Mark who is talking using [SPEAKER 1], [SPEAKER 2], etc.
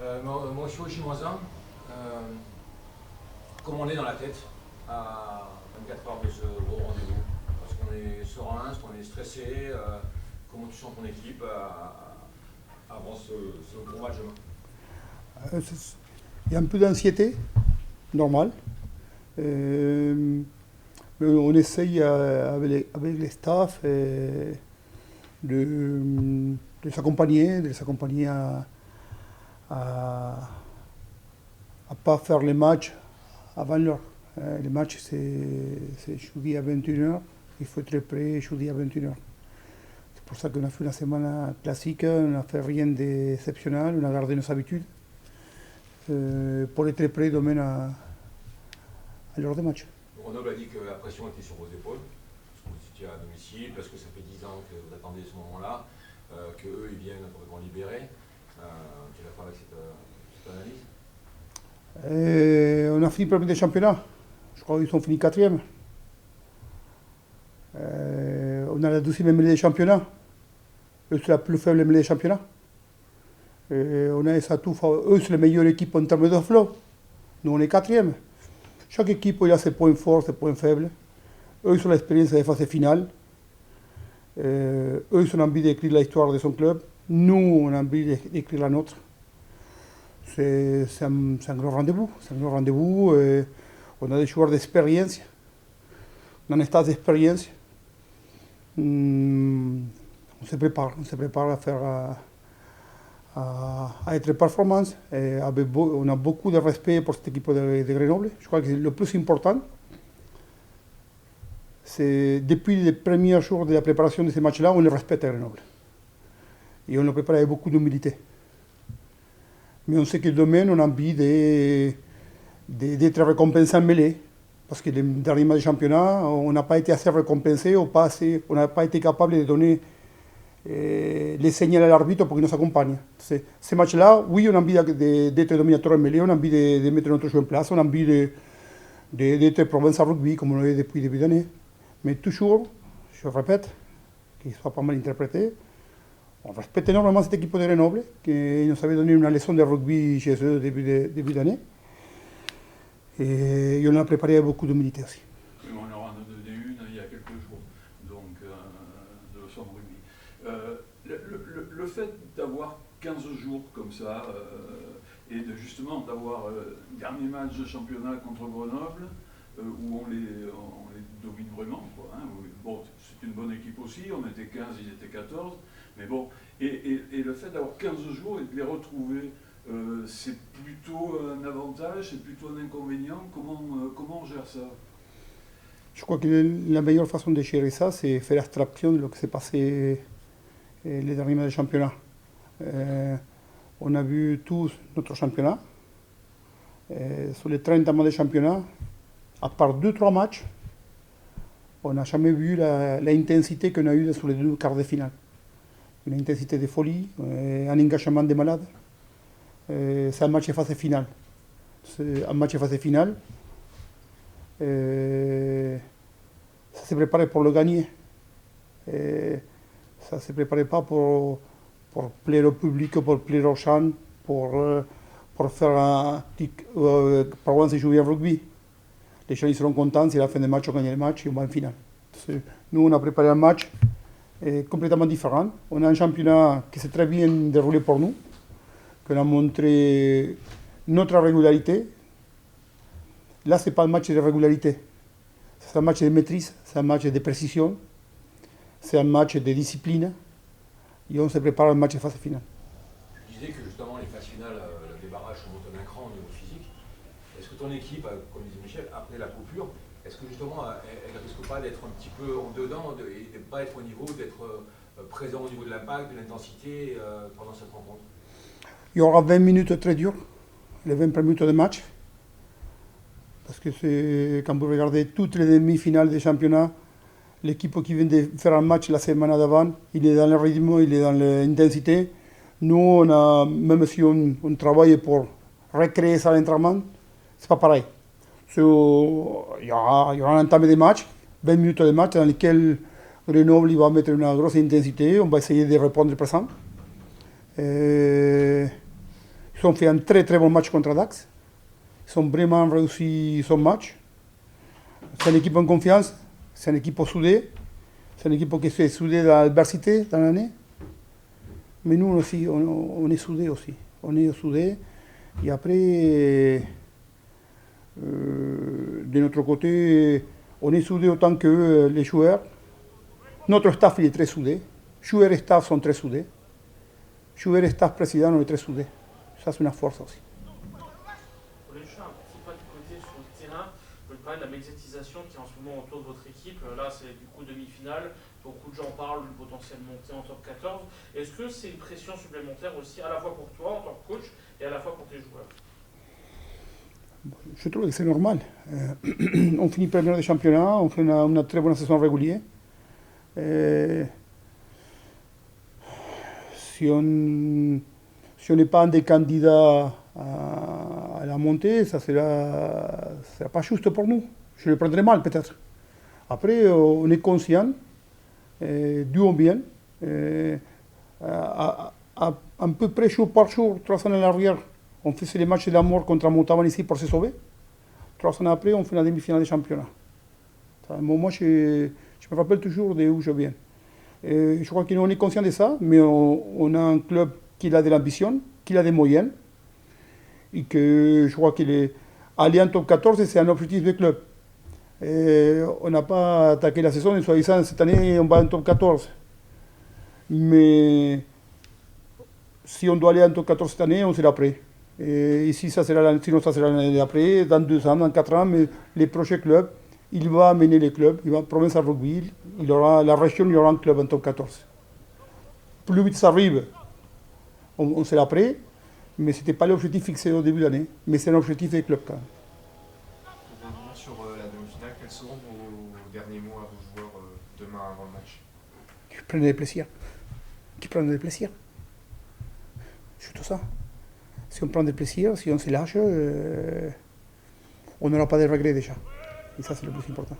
[SPEAKER 1] Moi, je suis au Chinoisin. Comment on est dans la tête à 24 heures de ce gros rendez-vous? Parce qu'on est serein, est-ce qu'on est stressé? Comment tu sens ton équipe avant ce gros match demain?
[SPEAKER 2] Il y a un peu d'anxiété, normal. Euh, mais on essaye avec les staffs de de les accompagner à, à pas faire les matchs avant l'heure. Les matchs, c'est jeudi à 21h. Il faut être prêt jeudi à 21h. C'est pour ça qu'on a fait une semaine classique, on n'a fait rien d'exceptionnel, on a gardé nos habitudes pour être prêt demain à l'heure des matchs.
[SPEAKER 1] Grenoble a dit que la pression était sur vos épaules, parce que vous étiez à domicile, parce que ça fait 10 ans que vous attendez ce moment-là, qu'eux ils viennent complètement libérés. Tu es d'accord avec cette analyse?
[SPEAKER 2] On a fini premier des championnats. Je crois qu'ils ont fini quatrième. On a la 12e mêlée des championnats. C'est la plus faible mêlée des championnats. On a ça tout. Eux, c'est la meilleure équipe en termes de flow. Nous, on est quatrième. Chaque équipe a ses points forts, ses points faibles. Eux, ils ont l'expérience des phases finales. Eux, ils ont envie d'écrire l'histoire de son club. Nous, on a envie d'écrire la nôtre. C'est un grand rendez-vous. C'est un grand rendez-vous. On a des joueurs d'expérience. On a un état d'expérience. On se prépare à faire à être performance. On a beaucoup de respect pour cette équipe de Grenoble. Je crois que le plus important, c'est depuis les premiers jours de la préparation de ces matchs-là, on le respecte à Grenoble. Et on le prépare avec beaucoup d'humilité. Mais on sait que demain, on a envie d'être récompensé en mêlée. Parce que les derniers matchs de championnat, on n'a pas été assez récompensé, on n'a pas été capable de donner les signaux à l'arbitre pour qu'il nous accompagne. Ces matchs-là, oui, on a envie d'être dominateur en mêlée, on a envie de mettre notre jeu en place, on a envie d'être province à rugby, comme on l'est depuis le début d'année. Mais toujours, je répète, qu'il ne soit pas mal interprété, on respecte énormément cette équipe de Grenoble, qui nous avait donné une leçon de rugby chez eux au début d'année. Et on l'a préparé avec beaucoup d'humilité aussi.
[SPEAKER 3] Oui, on leur en a donné une il y a quelques jours, donc de leçon de rugby. Le fait d'avoir 15 jours comme ça, et justement d'avoir dernier match de championnat contre Grenoble, où on les domine vraiment, quoi, hein, bon, c'est une bonne équipe aussi, on était 15, ils étaient 14, mais bon, et le fait d'avoir 15 jours et de les retrouver, c'est plutôt un avantage, c'est plutôt un inconvénient. Comment on gère ça?
[SPEAKER 2] Je crois que la meilleure façon de gérer ça, c'est faire abstraction de ce qui s'est passé les derniers matchs de championnat. On a vu tous notre championnat. Sur les 30 matchs de championnat, à part 2-3 matchs, on n'a jamais vu l'intensité qu'on a eue sur les deux quarts de finale. Une intensité de folie, un engagement de malade. C'est un match de phase finale. C'est un match de phase finale. Ça s'est préparé pour le gagner. Ça ne s'est préparé pas pour plaire au public, pour plaire aux gens, pour faire un petit. Par exemple, c'est jouer au rugby. Les gens ils seront contents si à la fin du match on gagne le match et on va en finale. Nous, on a préparé un match complètement différent. On a un championnat qui s'est très bien déroulé pour nous, qu'on a montré notre régularité. Là, ce n'est pas un match de régularité. C'est un match de maîtrise, c'est un match de précision, c'est un match de discipline. Et on se prépare un match de phase finale.
[SPEAKER 1] Tu disais que justement les phases finales, les barrages sont montés d'un cran au niveau physique. Est-ce que ton équipe, comme disait Michel, après la coupure, est-ce que justement elle ne risque pas d'être un petit peu en dedans et de ne pas être au niveau, d'être présent au niveau de l'impact, de l'intensité pendant cette rencontre?
[SPEAKER 2] Il y aura 20 minutes très dures, les 20 premières minutes de match. Parce que quand vous regardez toutes les demi-finales des championnats, l'équipe qui vient de faire un match la semaine d'avant, il est dans le rythme, il est dans l'intensité. Nous, même si on travaille pour recréer ça à l'entraînement, c'est pas pareil. Il y aura un entame de match, 20 minutes de match dans lesquelles Grenoble il va mettre une grosse intensité, on va essayer de répondre présent. Ils Ils ont fait un très très bon match contre Dax. Ils ont vraiment réussi son match. C'est une équipe en confiance, c'est une équipe soudée, c'est une équipe qui s'est soudée dans l'adversité dans l'année. Mais nous aussi, on est soudés aussi. On est soudés. Et après, de notre côté, on est soudés autant que les joueurs. Notre staff il est très soudé. Joueurs et staff sont très soudés. Joueurs et staff président, on est très soudés. Ça, c'est une force aussi.
[SPEAKER 4] Pour les joueurs, un petit pas de côté sur le terrain, je veux parler de la médiatisation qui est en ce moment autour de votre équipe. Là, c'est du coup demi-finale. Beaucoup de gens parlent du potentiel montée en top 14. Est-ce que c'est une pression supplémentaire aussi, à la fois pour toi en tant que coach et à la fois pour tes joueurs?
[SPEAKER 2] Je trouve que c'est normal. On finit premier du championnat, on fait une très bonne saison régulière. Si on n'est pas un des candidats à la montée, ça sera pas juste pour nous. Je le prendrai mal peut-être. Après, on est conscient d'où on vient. À peu près jour par jour, 3 ans en arrière, on faisait les matchs de la mort contre Montauban ici pour se sauver. 3 ans après, on fait la demi-finale du championnat. Moi, je me rappelle toujours d'où je viens. Je crois qu'on est conscient de ça, mais on a un club qui a de l'ambition, qui a des moyens, et que je crois qu'aller en top 14, c'est un objectif du club. On n'a pas attaqué la saison en soi-disant cette année on va en top 14. Mais si on doit aller en top 14 cette année, on sera prêt. Et si sinon ça sera l'année d'après, dans 2 ans, dans 4 ans, mais les prochains clubs, il va amener les clubs, il va province à rugby, il aura la région, il y aura un club en top 14. Plus vite ça arrive, on sera prêt, mais ce n'était pas l'objectif fixé au début de l'année, mais c'est un objectif des clubs quand même.
[SPEAKER 5] Pour revenir sur la demi-finale, quels seront vos derniers mots à vos joueurs demain avant le match?
[SPEAKER 2] Qui prennent des plaisirs. Qui prennent des plaisirs. C'est tout ça. Si on prend des plaisirs, si on se lâche, on n'aura pas de regrets déjà. Et ça, c'est le plus important.